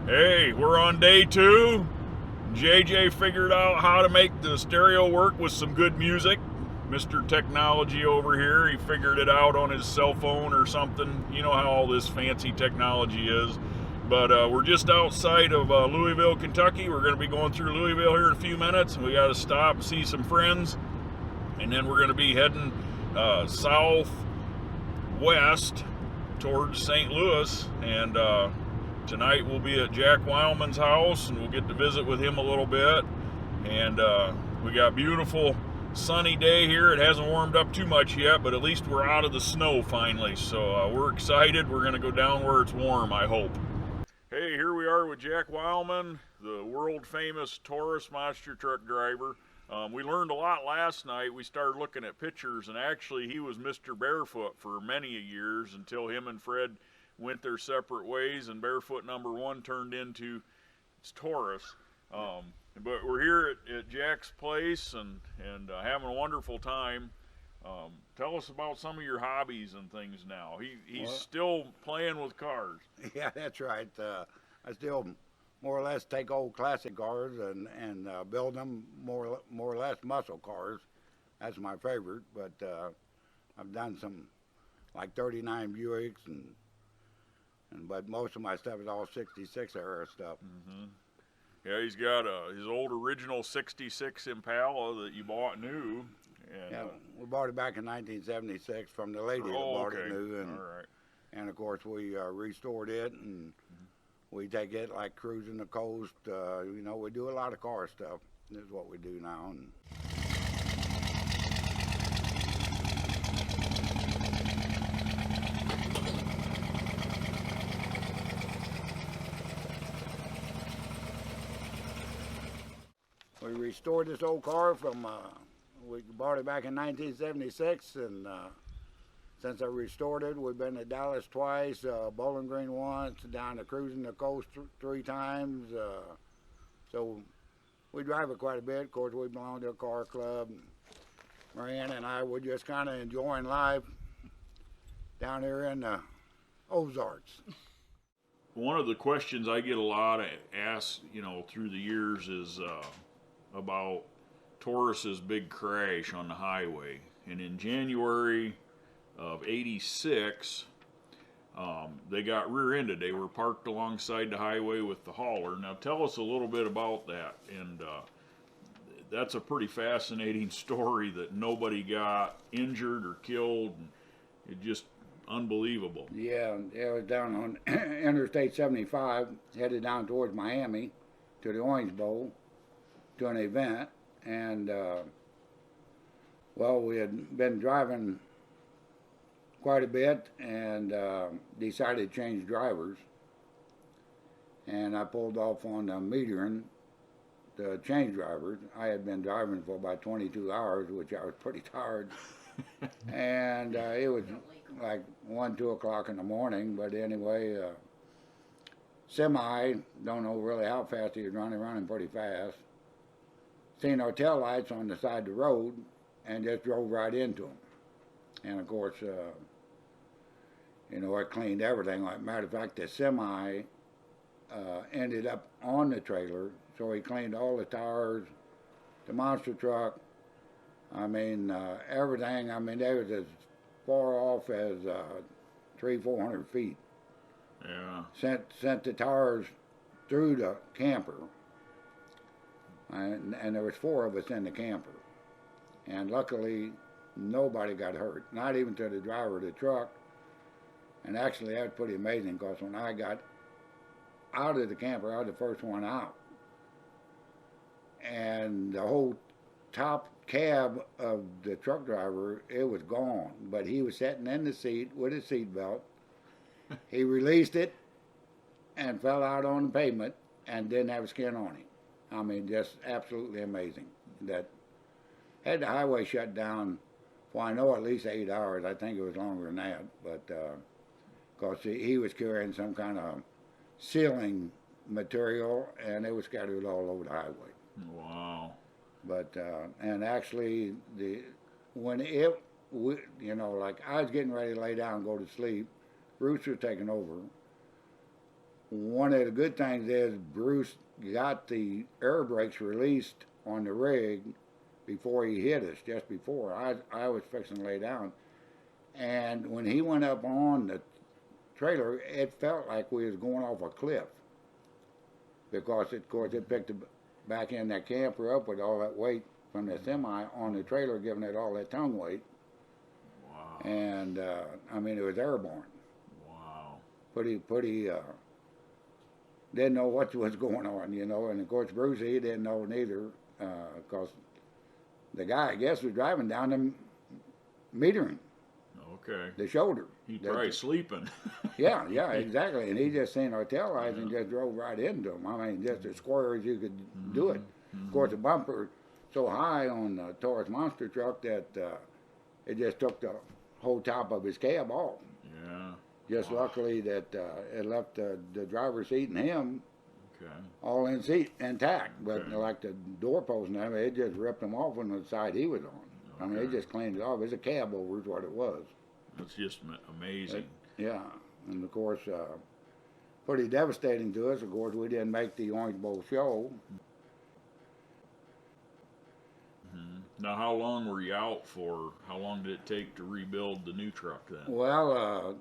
Hey, we're on day 2. JJ figured out how to make the stereo work with some good music. Mr. Technology over here, he figured it out on his cell phone or something. You know how all this fancy technology is. But we're just outside of Louisville, Kentucky. We're going to be going through Louisville here in a few minutes. We got to stop and see some friends. And then we're going to be heading southwest towards St. Louis. And tonight we'll be at Jack Wildman's house, and we'll get to visit with him a little bit. And we got beautiful sunny day here. It hasn't warmed up too much yet, but at least we're out of the snow finally. So we're excited. We're going to go down where it's warm, I hope. Hey, here we are with Jack Wildman, the world famous Taurus monster truck driver. We learned a lot last night. We started looking at pictures, and actually he was Mr. Barefoot for many years until him and Fred went their separate ways, and Barefoot number 1 turned into Taurus. But we're here at Jack's place and having a wonderful time. Tell us about some of your hobbies and things now. He's still playing with cars. Yeah, that's right. I still more or less take old classic cars and build them more or less muscle cars. That's my favorite. But I've done some like 39 Buicks but most of my stuff is all 66 era stuff. Mm-hmm. Yeah, he's got his old original 66 Impala that you bought new. And, yeah, we bought it back in 1976 from the lady that bought it new. And, all right. And of course we restored it, and we take it like cruising the coast. You know, we do a lot of car stuff. This is what we do now. And we restored this old car from, we bought it back in 1976, and since I restored it, we've been to Dallas twice, Bowling Green once, down to cruising the coast 3 times. So we drive it quite a bit. Of course, we belong to a car club. Marianne and I were just kind of enjoying life down here in the Ozarks. One of the questions I get a lot asked, through the years is about Taurus's big crash on the highway. And in January of '86, they got rear-ended. They were parked alongside the highway with the hauler. Now tell us a little bit about that. And that's a pretty fascinating story that nobody got injured or killed. It's just unbelievable. Yeah, it was down on Interstate 75, headed down towards Miami to the Orange Bowl to an event. And well, we had been driving quite a bit and decided to change drivers, and I pulled off on the median to change drivers. I had been driving for about 22 hours, which I was pretty tired. And it was like 1, 2 o'clock in the morning, but anyway, semi, don't know really how fast he was running pretty fast. Seen our tail lights on the side of the road and just drove right into them. And of course, it cleaned everything. Like matter of fact, the semi ended up on the trailer, so he cleaned all the tires, the monster truck. I mean, everything. I mean, they was as far off as 300-400 feet. Yeah. Sent the tires through the camper, and there was 4 of us in the camper, and luckily nobody got hurt, not even to the driver of the truck. And actually that was pretty amazing, because when I got out of the camper, I was the first one out, and the whole top cab of the truck driver, it was gone, but he was sitting in the seat with his seat belt. He released it and fell out on the pavement and didn't have a skin on him. I mean, just absolutely amazing. That had the highway shut down for, I know, at least 8 hours. I think it was longer than that, but because he was carrying some kind of sealing material, and it was scattered all over the highway. Wow. But and actually, when it, like I was getting ready to lay down and go to sleep, Bruce was taking over. one of the good things is Bruce got the air brakes released on the rig before he hit us, just before. I was fixing to lay down. And when he went up on the trailer, it felt like we was going off a cliff. Because, of course, it picked the back end that camper up with all that weight from the semi on the trailer, giving it all that tongue weight. Wow. And, I mean, it was airborne. Wow. Pretty, didn't know what was going on, you know. And, of course, Bruce, he didn't know neither, because the guy, I guess, was driving down the metering. Okay. The shoulder. He's probably sleeping. Yeah, exactly. And he just seen our tail lights and just drove right into them. I mean, just as square as you could do it. Of course, the bumper so high on the Taurus monster truck that it just took the whole top of his cab off. Yeah. Just luckily that it left the driver's seat and him Okay. all in seat intact. But Okay. like the door post and everything, it just ripped him off on the side he was on. I mean, it Okay. just cleaned it off. It's a cab over is what it was. That's just amazing. Yeah, and of course, pretty devastating to us. Of course, we didn't make the Orange Bowl show. Now, how long were you out for? How long did it take to rebuild the new truck then? Well,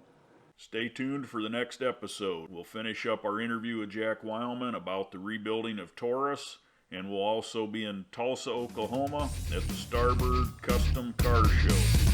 Stay tuned for the next episode. We'll finish up our interview with Jack Wildman about the rebuilding of Taurus, and we'll also be in Tulsa, Oklahoma at the Starboard Custom Car Show.